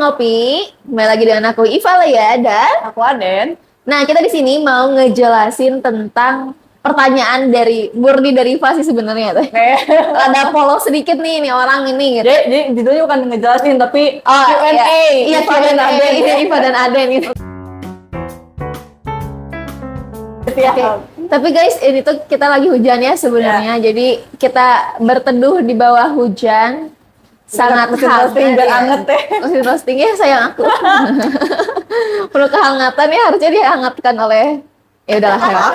Ngopi. Kembali lagi dengan aku Iva ya dan Aku Aden. nah, kita di sini mau ngejelasin tentang pertanyaan dari murni dari Iva sih sebenarnya teh. Ada polos sedikit nih orang ini gitu. Jadi judulnya bukan ngejelasin tapi Q&A. Iya, Iva dan Aden. Iya, Iva dan Aden gitu. Oke. Tapi guys, ini tuh kita lagi hujan ya sebenarnya. Jadi kita berteduh di bawah hujan. Sangat mesin hangat roasting biar ya. anget deh. Mesin roasting ya sayang aku. Perlu kehangatan ya, harusnya dihangatkan oleh ya udahlah ya.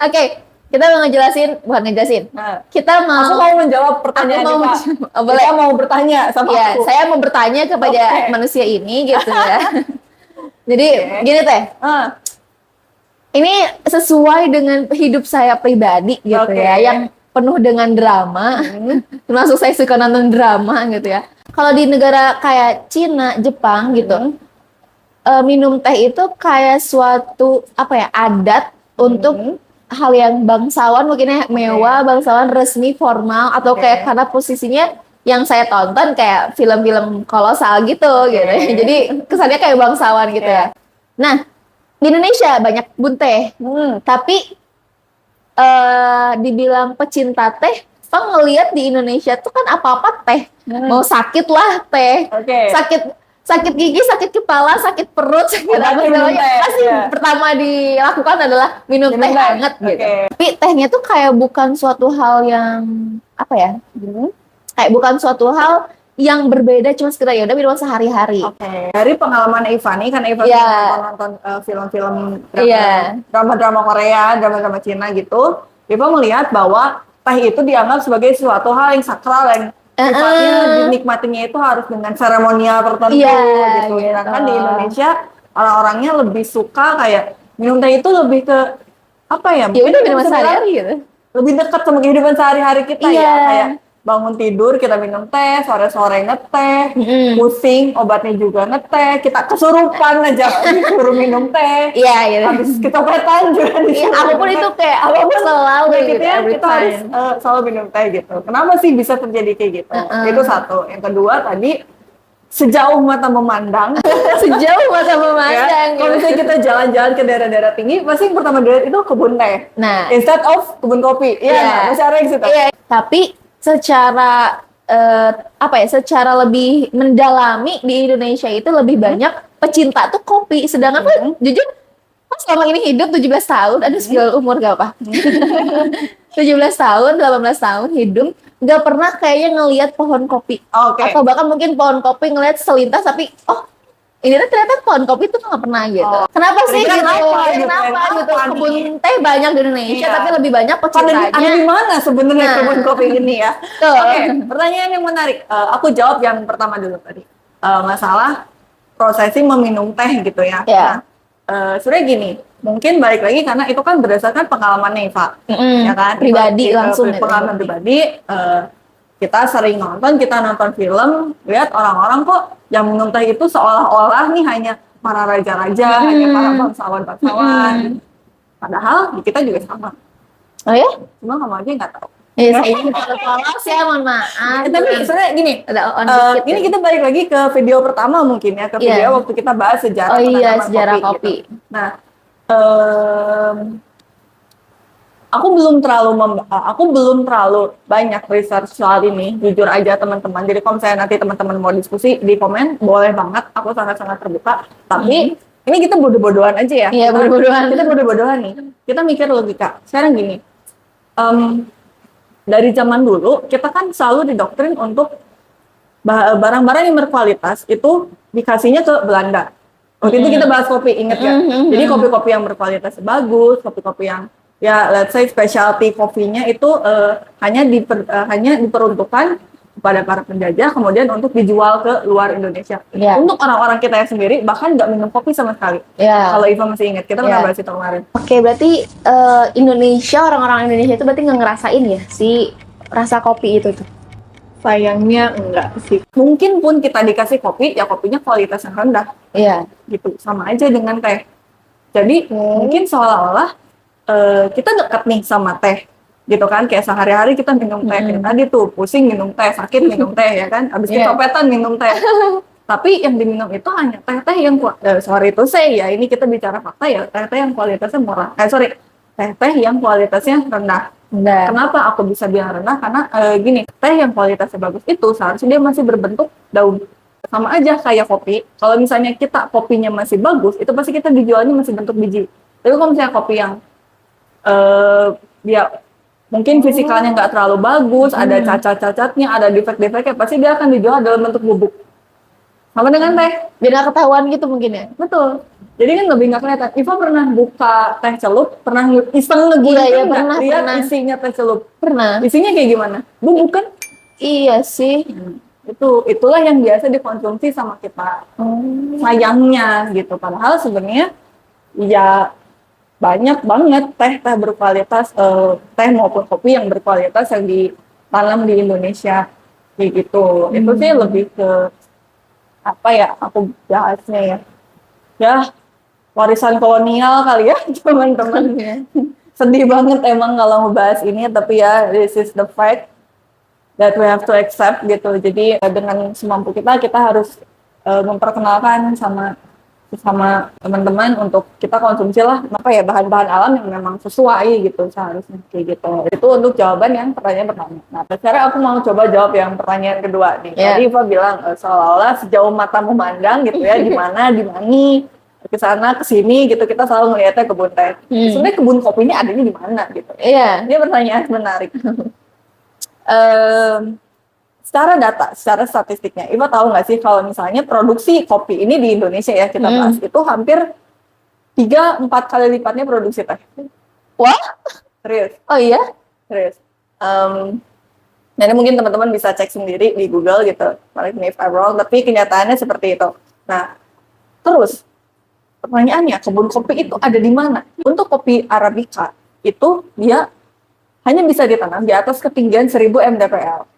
Oke, kita mau bukan ngejelasin. Nah, Kita mau aku mau menjawab pertanyaan Aku mau Iva. boleh. Kita mau bertanya sama ya, aku. saya mau bertanya kepada manusia ini gitu ya. Jadi gini teh. Ini sesuai dengan hidup saya pribadi gitu ya, yang penuh dengan drama. Termasuk saya suka nonton drama gitu ya. Kalau di negara kayak Cina, Jepang gitu, minum teh itu kayak suatu adat untuk hal yang bangsawan, mungkin ya, mewah, bangsawan, resmi, formal, atau kayak karena posisinya yang saya tonton kayak film-film kolosal gitu gitu. Jadi kesannya kayak bangsawan gitu ya. Nah, di Indonesia banyak kebun teh, tapi dibilang pecinta teh, ngelihat di Indonesia tuh kan apa-apa teh, mau sakit lah teh, sakit gigi, sakit kepala, sakit perut, sakit apa segalanya, pasti pertama dilakukan adalah minum teh hangat gitu. Tapi tehnya tuh kayak bukan suatu hal yang kayak bukan suatu hal yang berbeda, cuma sekedar ya udah minuman sehari-hari. Dari pengalaman Iva nih, karena Iva nonton film-film drama-drama Korea, drama-drama Cina gitu, Iva melihat bahwa teh itu dianggap sebagai suatu hal yang sakral, yang sifatnya dinikmatinya itu harus dengan seremonial tertentu gitu. Sedangkan di Indonesia orang-orangnya lebih suka kayak minum teh itu lebih ke ya udah minuman sehari-hari gitu. Lebih dekat sama kehidupan sehari-hari kita ya, kayak bangun tidur kita minum teh, sore-sore ngeteh, pusing obatnya juga ngeteh, kita kesurupan aja disuruh minum teh. Habis kecopetan juga disuruh. Aku pun itu kayak aku selalu gitu ya, kita harus selalu minum teh gitu. Kenapa sih bisa terjadi kayak gitu? Itu satu. Yang kedua tadi sejauh mata memandang. Sejauh mata memandang. Kalau misalnya kita jalan-jalan ke daerah-daerah tinggi, pasti yang pertama dilihat itu kebun teh. Nah, instead of kebun kopi. Masih ada yang situ. Tapi secara secara lebih mendalami di Indonesia itu lebih banyak pecinta tuh kopi. Sedangkan jujur selama ini hidup 17 tahun, aduh segala umur gak apa. 17 tahun, 18 tahun hidup, gak pernah kayaknya ngelihat pohon kopi. Atau bahkan mungkin pohon kopi ngelihat selintas tapi ini ternyata pohon kopi itu nggak pernah gitu. Kenapa sih gitu? Kenapa gitu? Kebun teh banyak di Indonesia, tapi lebih banyak pecintanya. Ada di mana sebenarnya kebun kopi ini ya? Pertanyaan yang menarik. Aku jawab yang pertama dulu tadi. Masalah prosesi meminum teh gitu ya. Nah, sebenarnya gini, mungkin balik lagi karena itu kan berdasarkan pengalaman Iva, ya kan? Pribadi langsung. Pengalaman pribadi. Kita sering kita nonton film, lihat orang-orang kok yang minum teh itu seolah-olah nih hanya para raja-raja, hanya para bangsawan-bangsawan. Padahal di kita juga sama. Oh ya? Cuma kamu aja nggak tahu. Saya ini polos ya, mohon maaf. Tapi sebenarnya gini, ini kita balik lagi ke video pertama mungkin ya, ke video waktu kita bahas sejarah sejarah kopi. Gitu. Nah, aku belum terlalu banyak research soal ini, jujur aja teman-teman. Jadi kalau misalnya nanti teman-teman mau diskusi di komen, boleh banget. Aku sangat-sangat terbuka. Tapi ini kita bodoh-bodohan aja ya. Iya, bodoh-bodohan. Kita bodoh-bodohan nih. Kita mikir logika. Sekarang gini, dari zaman dulu kita kan selalu didoktrin untuk barang-barang yang berkualitas itu dikasihnya ke Belanda. Waktu itu kita bahas kopi, inget ya? Jadi kopi-kopi yang berkualitas bagus, kopi-kopi yang let's say specialty kopinya itu hanya diperuntukkan kepada para penjajah, kemudian untuk dijual ke luar Indonesia. Untuk orang-orang kita yang sendiri bahkan nggak minum kopi sama sekali. Kalau Iva masih ingat, kita pernah bahas itu kemarin. Berarti orang-orang Indonesia itu berarti nggak ngerasain ya si rasa kopi itu tuh? Sayangnya enggak sih. Mungkin pun kita dikasih kopi, ya kopinya kualitas yang rendah. Gitu, sama aja dengan teh. Jadi mungkin seolah-olah kita dekat nih sama teh gitu kan, kayak sehari-hari kita minum teh. Kayak tadi tuh pusing minum teh, sakit minum teh ya kan, habis kecopetan minum teh. Tapi yang diminum itu hanya teh-teh yang sorry itu saya ya, ini kita bicara fakta ya, teh-teh yang kualitasnya murah. Teh-teh yang kualitasnya rendah. Nah, Kenapa aku bisa bilang rendah? Karena gini, teh yang kualitasnya bagus itu seharusnya dia masih berbentuk daun. Sama aja kayak kopi. Kalau misalnya kita kopinya masih bagus, itu pasti kita dijualnya masih bentuk biji. Tapi kalau misalnya kopi yang dia mungkin fisikalnya nggak terlalu bagus, ada cacat-cacatnya, ada defek-defeknya, pasti dia akan dijual dalam bentuk bubuk. Sama dengan teh. biar nggak ketahuan gitu mungkin ya. Betul. Jadi kan lebih nggak kelihatan. Iva pernah buka teh celup, pernah iseng ngegulirkan Iya, nggak? pernah, Lihat pernah. isinya teh celup. Pernah. Isinya kayak gimana? Bubuk kan? Iya sih. Itulah yang biasa dikonsumsi sama kita. Sayangnya gitu. Padahal sebenarnya ya banyak banget teh berkualitas, teh maupun kopi yang berkualitas yang ditanam di Indonesia kayak gitu. Itu sih lebih ke apa ya, aku bahasnya ya warisan kolonial kali ya teman-teman. Sedih banget emang kalau ngebahas ini, tapi ya this is the fact that we have to accept gitu. Jadi dengan semampu kita harus memperkenalkan sama teman-teman untuk kita konsumsi lah apa ya bahan-bahan alam yang memang sesuai gitu seharusnya kayak gitu. Itu untuk jawaban yang pertanyaan pertama. Nah, sekarang aku mau coba jawab yang pertanyaan kedua nih. Tadi Iva bilang seolah-olah sejauh mata memandang gitu ya, di mana ke sana ke sini gitu kita selalu melihatnya kebun teh. Sebenarnya kebun kopinya adanya di mana gitu. Iya. Ini pertanyaan menarik. Secara data, secara statistiknya, Iva tahu nggak sih kalau misalnya produksi kopi ini di Indonesia ya kita bahas itu hampir 3-4 kali lipatnya produksi teh. Wah? Serius? Oh iya? Serius. Jadi mungkin teman-teman bisa cek sendiri di Google gitu, correct me if I'm wrong, tapi kenyataannya seperti itu. Nah, terus pertanyaannya kebun kopi itu ada di mana? Untuk kopi Arabica itu dia hanya bisa ditanam di atas ketinggian 1000 mdpl.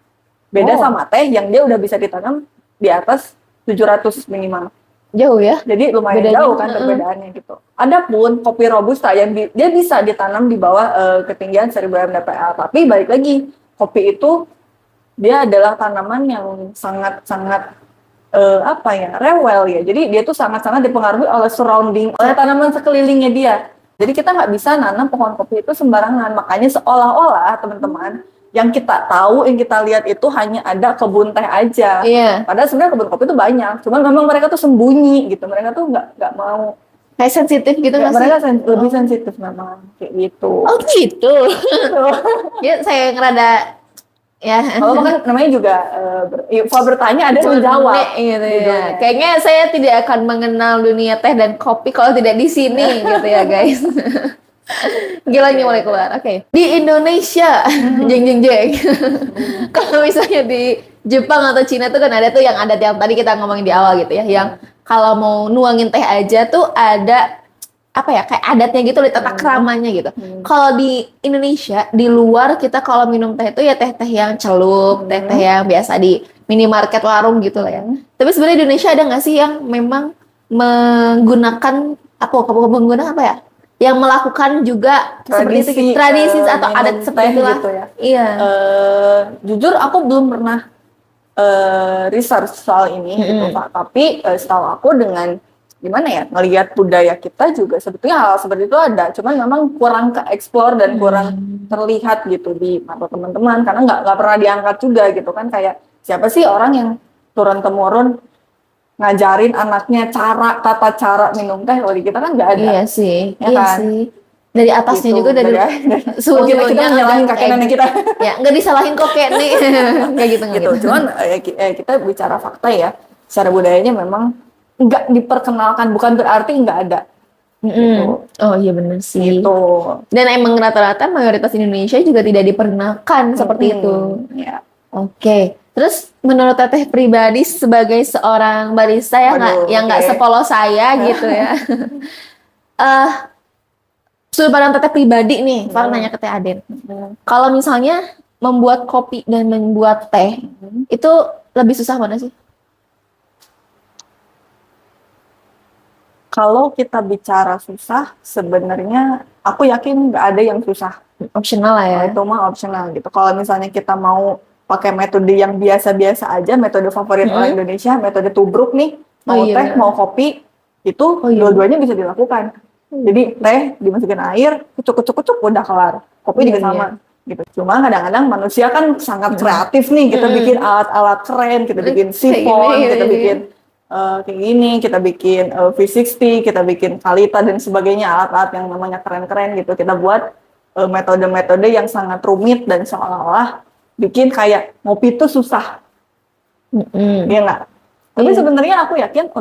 Beda sama teh yang dia udah bisa ditanam di atas 700 minimal. Jauh ya? Jadi lumayan Bedanya, jauh kan perbedaannya gitu. Adapun kopi robusta yang dia bisa ditanam di bawah ketinggian 1000 mdpl. Tapi balik lagi, kopi itu dia adalah tanaman yang sangat-sangat rewel ya. Jadi dia tuh sangat-sangat dipengaruhi oleh surrounding, oleh tanaman sekelilingnya dia. Jadi kita nggak bisa nanam pohon kopi itu sembarangan. Makanya seolah-olah teman-teman yang kita tahu, yang kita lihat itu hanya ada kebun teh aja. Iya. Padahal sebenarnya kebun kopi itu banyak. Cuman memang mereka tuh sembunyi gitu. Mereka tuh nggak mau. Kayak sensitif gitu nggak sih? Mereka lebih sensitif memang kayak gitu. Oh gitu. Ya saya ngerada ya. Kalau kan namanya juga kalau bertanya ada yang menjawab. Gitu ya. Kayaknya saya tidak akan mengenal dunia teh dan kopi kalau tidak di sini gitu ya guys. Gilanya mulai keluar. Oke. Di Indonesia, jeng. Kalau misalnya di Jepang atau Cina tuh kan ada tuh yang adat yang tadi kita ngomongin di awal gitu ya, yang kalau mau nuangin teh aja tuh ada apa ya kayak adatnya gitu, tata keramanya gitu. Kalau di Indonesia di luar kita kalau minum teh itu ya teh-teh yang celup, teh-teh yang biasa di minimarket warung gitu lah ya. Tapi sebenarnya di Indonesia ada nggak sih yang memang menggunakan menggunakan apa ya? Yang melakukan juga Tradisi, seperti itu, tradisi atau adat seperti itu gitu ya. Iya. Jujur aku belum pernah research soal ini gitu Pak. Tapi setahu aku dengan gimana ya ngelihat budaya kita juga sebetulnya hal seperti itu ada. Cuman memang kurang ke-explore dan kurang terlihat gitu di mata teman-teman karena nggak pernah diangkat juga gitu kan, kayak siapa sih orang yang turun-temurun ngajarin anaknya tata cara minum teh. Kalau di kita kan nggak ada. Iya sih, Ya iya kan? sih. Dari atasnya Gitu, juga dari kita nyalahin kakek nenek kita. Ya nggak disalahin kok kayak nih, kayak gitu nggak gitu. Cuman kita bicara fakta ya, secara budayanya memang nggak diperkenalkan, bukan berarti nggak ada. Gitu. Oh iya benar sih. Gitu. Dan emang rata-rata mayoritas Indonesia juga tidak diperkenalkan seperti itu. Ya. Oke. Terus menurut Teteh pribadi sebagai seorang barista ya yang nggak sepolos saya gitu ya. Sudut pandang Teteh pribadi nih, Farah nanya ke Teh Aden. Kalau misalnya membuat kopi dan membuat teh, itu lebih susah mana sih? Kalau kita bicara susah, sebenarnya aku yakin nggak ada yang susah. Opsional lah ya. Itu mah opsional gitu. Kalau misalnya kita mau pakai metode yang biasa-biasa aja, metode favorit orang Indonesia, metode tubruk nih, mau teh, mau kopi, itu dua-duanya bisa dilakukan. Jadi teh dimasukin air, kucuk-kucuk udah kelar. Kopi juga sama. Gitu. Cuma kadang-kadang manusia kan sangat kreatif nih, kita bikin alat-alat keren, kita bikin sifon, kita bikin kayak gini, kita bikin V60, kita bikin Kalita dan sebagainya, alat-alat yang namanya keren-keren gitu. Kita buat metode-metode yang sangat rumit dan seolah-olah bikin kayak ngopi itu susah. Iya nggak? Tapi sebenarnya aku yakin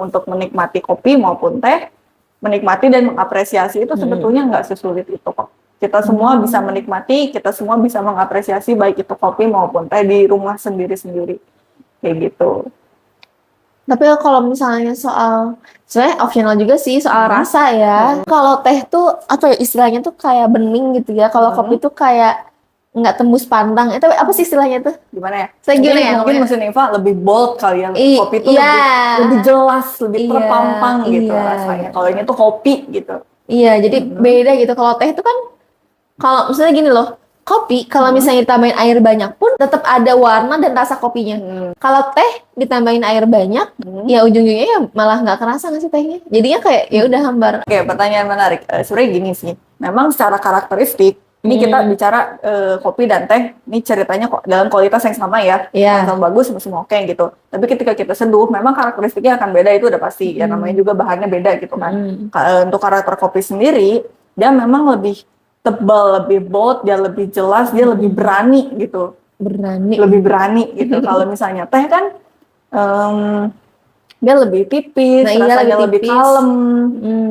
untuk menikmati kopi maupun teh, menikmati dan mengapresiasi itu sebetulnya nggak sesulit itu kok. Kita semua bisa menikmati, kita semua bisa mengapresiasi baik itu kopi maupun teh di rumah sendiri-sendiri. Kayak gitu. Tapi kalau misalnya soal, sebenarnya optional juga sih soal rasa ya. Kalau teh tuh apa ya istilahnya tuh kayak bening gitu ya. Kalau kopi tuh kayak nggak tembus pandang. Itu apa sih istilahnya tuh? Gimana ya? Saya gimana ya? Mungkin mesin Eva lebih bold kali ya. Kopi tuh lebih jelas, lebih terpampang gitu rasanya. Kalau ini tuh kopi gitu. Iya, jadi beda gitu. Kalau teh itu kan, kalau misalnya gini loh, kopi kalau misalnya ditambahin air banyak pun tetap ada warna dan rasa kopinya. Kalau teh ditambahin air banyak, ya ujung-ujungnya ya malah nggak kerasa nggak sih tehnya. Jadinya kayak ya udah hambar. Oke, pertanyaan menarik. Sebenarnya gini sih, memang secara karakteristik ini kita bicara kopi dan teh, ini ceritanya kok dalam kualitas yang sama ya, sama bagus, semua oke gitu. Tapi ketika kita seduh, memang karakteristiknya akan beda, itu udah pasti. Ya namanya juga bahannya beda gitu kan. Untuk karakter kopi sendiri, dia memang lebih tebal, lebih bold, dia lebih jelas, dia lebih berani gitu. Lebih berani gitu. Kalau misalnya teh kan dia lebih tipis, rasanya lebih kalem,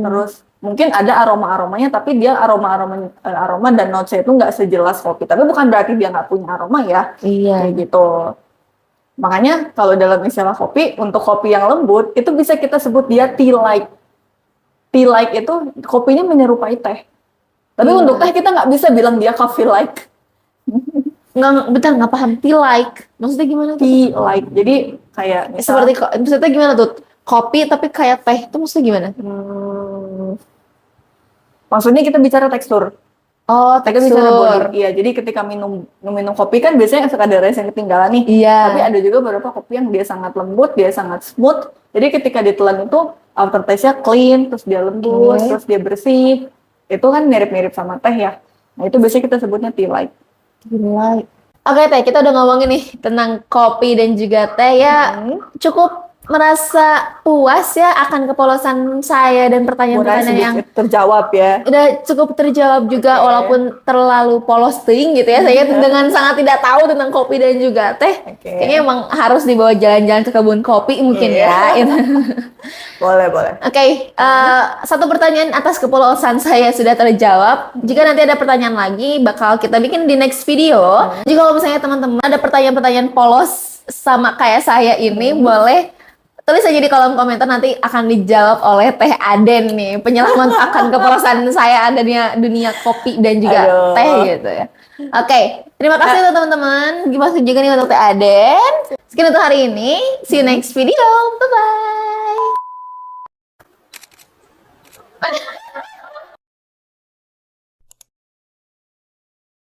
terus mungkin ada aroma-aromanya, tapi dia aroma dan notes-nya itu nggak sejelas kopi. Tapi bukan berarti dia nggak punya aroma ya, kayak gitu. Makanya kalau dalam istilah kopi, untuk kopi yang lembut itu bisa kita sebut dia tea-like. Tea-like itu kopinya menyerupai teh. Tapi untuk teh kita nggak bisa bilang dia coffee-like. Nggak paham tea-like. Maksudnya gimana tuh? Tea-like. Jadi kayak seperti maksudnya gimana tuh? Kopi tapi kayak teh itu maksudnya gimana? Maksudnya kita bicara tekstur. Oh, tekstur. Iya, jadi ketika minum kopi kan biasanya suka ada rasa yang ketinggalan nih. Iya. Tapi ada juga beberapa kopi yang dia sangat lembut, dia sangat smooth. Jadi ketika ditelan itu aftertaste-nya clean, terus dia lembut, terus dia bersih. Itu kan mirip-mirip sama teh ya. Nah, itu biasanya kita sebutnya tea-like. Tea-like. Oke, Teh, kita udah ngomongin nih tentang kopi dan juga teh ya. Cukup merasa puas ya akan kepolosan saya dan pertanyaan-pertanyaan yang terjawab ya. Udah cukup terjawab juga walaupun terlalu polos ting gitu ya. Saya dengan sangat tidak tahu tentang kopi dan juga teh. Kayaknya emang harus dibawa jalan-jalan ke kebun kopi mungkin ya. Boleh. Oke, satu pertanyaan atas kepolosan saya sudah terjawab. Jika nanti ada pertanyaan lagi, bakal kita bikin di next video. Jika kalau misalnya teman-teman ada pertanyaan-pertanyaan polos sama kayak saya ini, boleh tulis aja di kolom komentar, nanti akan dijawab oleh Teh Aden nih. Penyelamat akan kepolosan saya ada di dunia kopi dan juga teh gitu ya. Oke, terima kasih untuk teman-teman. Gimana juga nih untuk Teh Aden. Sekian untuk hari ini. See you next video. Bye-bye.